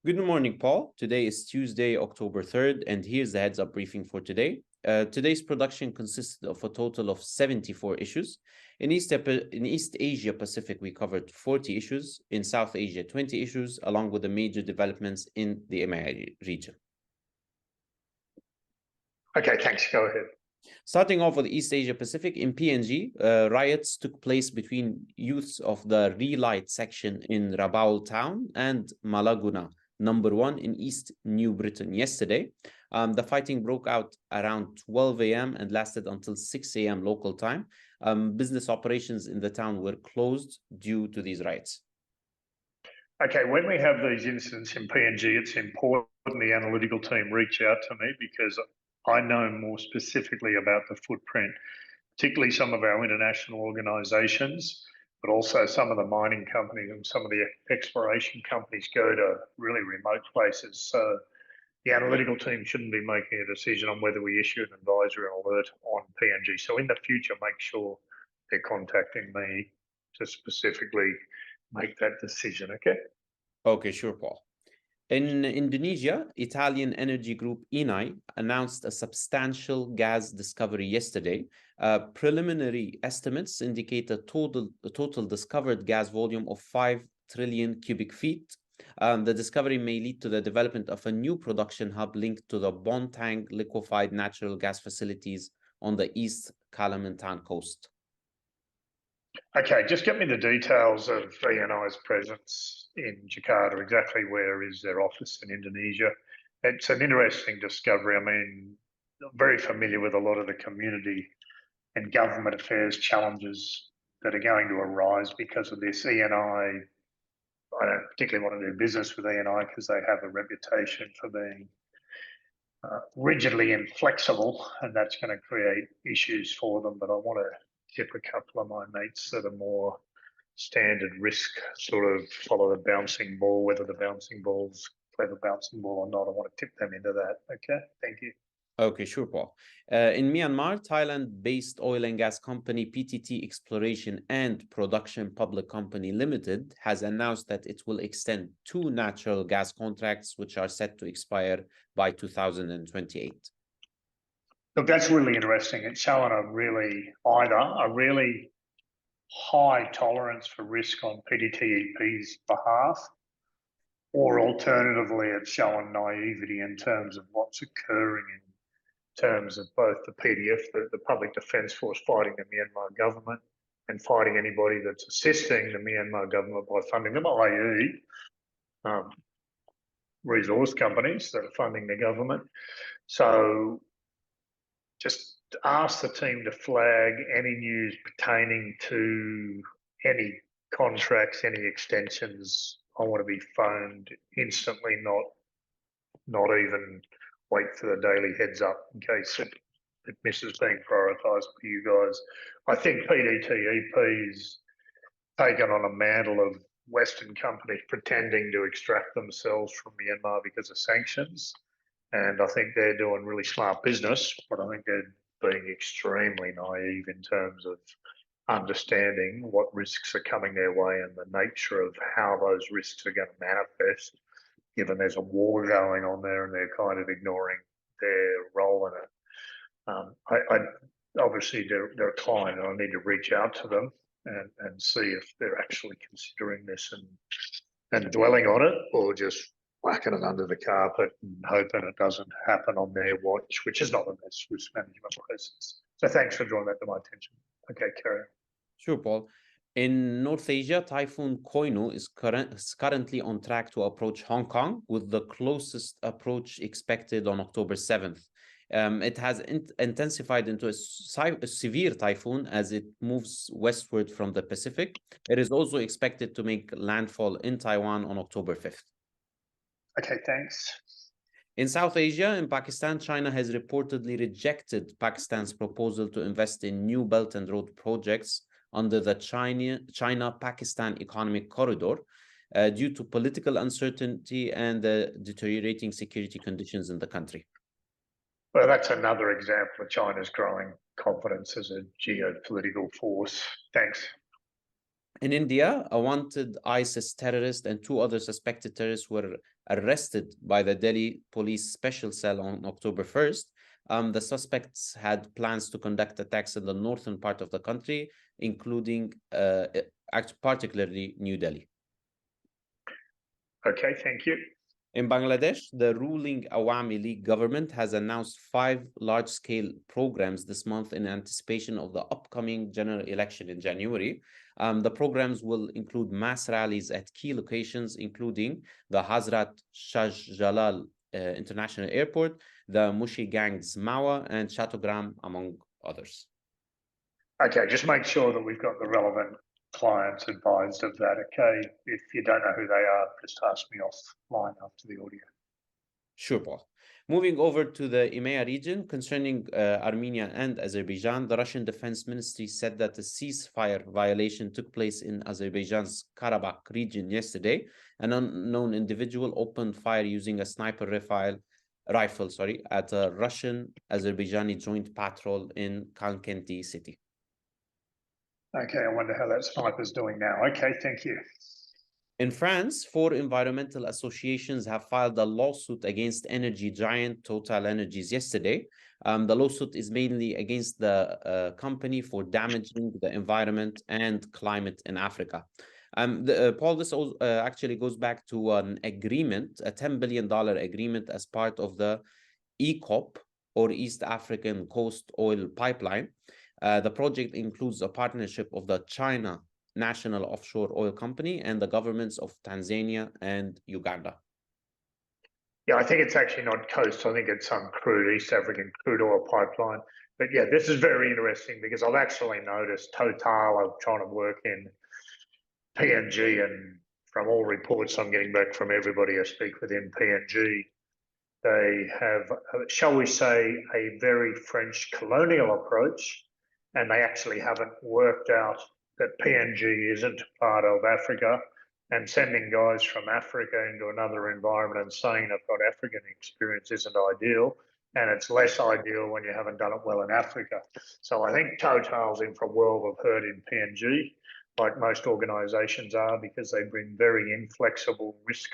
Good morning, Paul. Today is Tuesday, October 3rd, and here's the heads-up briefing for today. Today's production consisted of a total of 74 issues. In East Asia Pacific, we covered 40 issues. In South Asia, 20 issues, along with the major developments in the EMEA region. Okay, thanks. Go ahead. Starting off with East Asia Pacific, in PNG, riots took place between youths of the Relight section in Rabaul town and Malaguna, number 1 in East New Britain yesterday. The fighting broke out around 12 a.m. and lasted until 6 a.m. local time. Business operations in the town were closed due to these riots. Okay, when we have these incidents in PNG, it's important the analytical team reach out to me because I know more specifically about the footprint, particularly some of our international organisations, but also some of the mining companies and some of the exploration companies go to really remote places. So the analytical team shouldn't be making a decision on whether we issue an advisory alert on PNG. So in the future, make sure they're contacting me to specifically make that decision, okay? Okay, sure, Paul. In Indonesia, Italian energy group ENI announced a substantial gas discovery yesterday. Preliminary estimates indicate a total discovered gas volume of 5 trillion cubic feet. The discovery may lead to the development of a new production hub linked to the Bontang liquefied natural gas facilities on the East Kalimantan coast. Okay, just get me the details of ENI's presence in Jakarta. Exactly where is their office in Indonesia? It's an interesting discovery. I mean, I'm very familiar with a lot of the community and government affairs challenges that are going to arise because of this. ENI, I don't particularly want to do business with ENI because they have a reputation for being rigidly inflexible, and that's going to create issues for them. But I want to tip a couple of my mates that are more standard risk, sort of follow the bouncing ball, whether the bouncing ball's clever bouncing ball or not. I want to tip them into that. Okay, thank you. Okay, sure, Paul. In Myanmar, Thailand-based oil and gas company PTT Exploration and Production Public Company Limited has announced that it will extend 2 natural gas contracts, which are set to expire by 2028. Look, that's really interesting. It's showing a really high tolerance for risk on PTTEP's behalf, or alternatively, it's showing naivety in terms of what's occurring in terms of both the PDF, the Public Defence Force, fighting the Myanmar government and fighting anybody that's assisting the Myanmar government by funding them, i.e. Resource companies that are funding the government. So just ask the team to flag any news pertaining to any contracts, any extensions. I want to be phoned instantly, not even wait for the daily heads up in case it misses being prioritised for you guys. I think PTTEP's taken on a mantle of Western companies pretending to extract themselves from Myanmar because of sanctions. And I think they're doing really smart business, but I think they're being extremely naive in terms of understanding what risks are coming their way and the nature of how those risks are going to manifest, given there's a war going on there and they're kind of ignoring their role in it. I obviously they're a client and I need to reach out to them and see if they're actually considering this and dwelling on it, or just whacking it under the carpet and hoping it doesn't happen on their watch, which is not the best risk management process. So thanks for drawing that to my attention. Okay, carry on. Sure, Paul. In North Asia, Typhoon Koinu is currently on track to approach Hong Kong, with the closest approach expected on October 7th. It has intensified into a severe typhoon as it moves westward from the Pacific. It is also expected to make landfall in Taiwan on October 5th. Okay, thanks. In South Asia, in Pakistan, China has reportedly rejected Pakistan's proposal to invest in new Belt and Road projects under the China-Pakistan Economic Corridor due to political uncertainty and deteriorating security conditions in the country. Well, that's another example of China's growing confidence as a geopolitical force. Thanks. In India, a wanted ISIS terrorist and 2 other suspected terrorists were arrested by the Delhi Police Special Cell on October 1st. The suspects had plans to conduct attacks in the northern part of the country, including particularly New Delhi. Okay, thank you. In Bangladesh, the ruling Awami League government has announced 5 large-scale programs this month in anticipation of the upcoming general election in January. The programs will include mass rallies at key locations, including the Hazrat Shah Jalal International Airport, the Mushi Gangs Mawa, and Chattogram, among others. Okay, just make sure that we've got the relevant clients advised of that, okay? If you don't know who they are, just ask me offline after the audio. Sure, Paul. Moving over to the EMEA region, concerning Armenia and Azerbaijan, the Russian Defense Ministry said that a ceasefire violation took place in Azerbaijan's Karabakh region yesterday. An unknown individual opened fire using a sniper rifle at a Russian-Azerbaijani joint patrol in Kankenti city. Okay, I wonder how that sniper's doing now. Okay, thank you. In France, 4 environmental associations have filed a lawsuit against energy giant Total yesterday. The lawsuit is mainly against the company for damaging the environment and climate in Africa. Paul, this actually goes back to an agreement, a $10 billion agreement as part of the EACOP, or East African Coast Oil Pipeline. The project includes a partnership of the China National Offshore Oil Company and the governments of Tanzania and Uganda. Yeah, I think it's actually not coast. I think it's some East African crude oil pipeline. But yeah, this is very interesting because I've actually noticed Total are trying to work in PNG, and from all reports I'm getting back from everybody I speak with in PNG, they have, shall we say, a very French colonial approach, and they actually haven't worked out that PNG isn't part of Africa, and sending guys from Africa into another environment and saying I've got African experience isn't ideal, and it's less ideal when you haven't done it well in Africa. So I think Total's in for a world of hurt in PNG, like most organisations are, because they bring very inflexible risk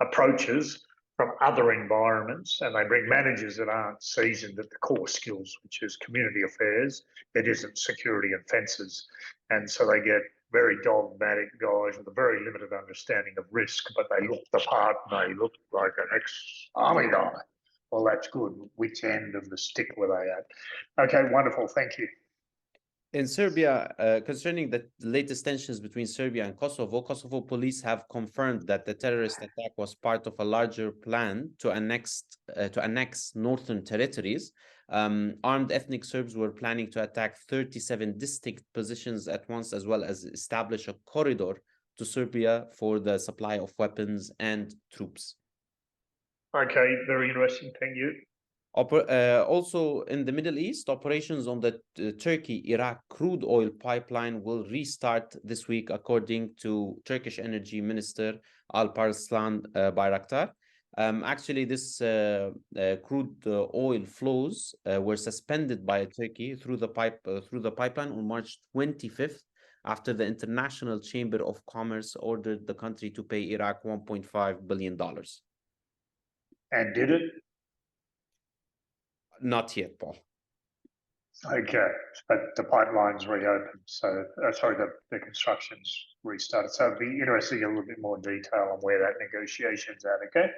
approaches from other environments, and they bring managers that aren't seasoned at the core skills, which is community affairs. It isn't security and fences. And so they get very dogmatic guys with a very limited understanding of risk, but they look the part and they look like an ex-army guy. Well, that's good. Which end of the stick were they at? Okay, wonderful. Thank you. In Serbia, concerning the latest tensions between Serbia and Kosovo, Kosovo police have confirmed that the terrorist attack was part of a larger plan to annex northern territories. Armed ethnic Serbs were planning to attack 37 distinct positions at once, as well as establish a corridor to Serbia for the supply of weapons and troops. Okay, very interesting. Thank you. Also in the Middle East, operations on the Turkey-Iraq crude oil pipeline will restart this week, according to Turkish Energy Minister Alparslan Bayraktar. Actually, this crude oil flows were suspended by Turkey through the pipeline on March 25th, after the International Chamber of Commerce ordered the country to pay Iraq $1.5 billion. And did it? Not yet, Paul. Okay, but the pipeline's reopened, so the construction's restarted. So it'd be interesting to get a little bit more detail on where that negotiation's at. Okay.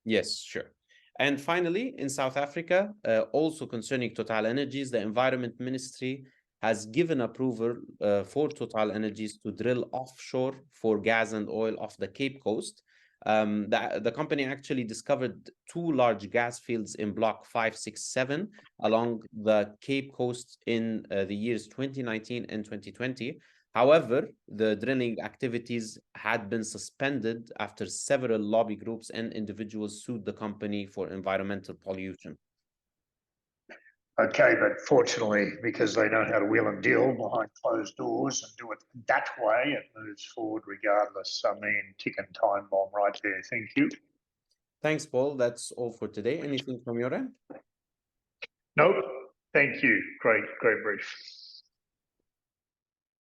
Yes, sure. And finally, in South Africa, also concerning Total Energies, the Environment Ministry has given approval for Total Energies to drill offshore for gas and oil off the Cape Coast. The company actually discovered 2 large gas fields in Block 567 along the Cape Coast in the years 2019 and 2020. However, the drilling activities had been suspended after several lobby groups and individuals sued the company for environmental pollution. Okay, but fortunately, because they know how to wheel and deal behind closed doors and do it that way, it moves forward regardless. I mean, ticking time bomb right there. Thank you. Thanks, Paul. That's all for today. Anything from your end? Nope. Thank you. Great brief.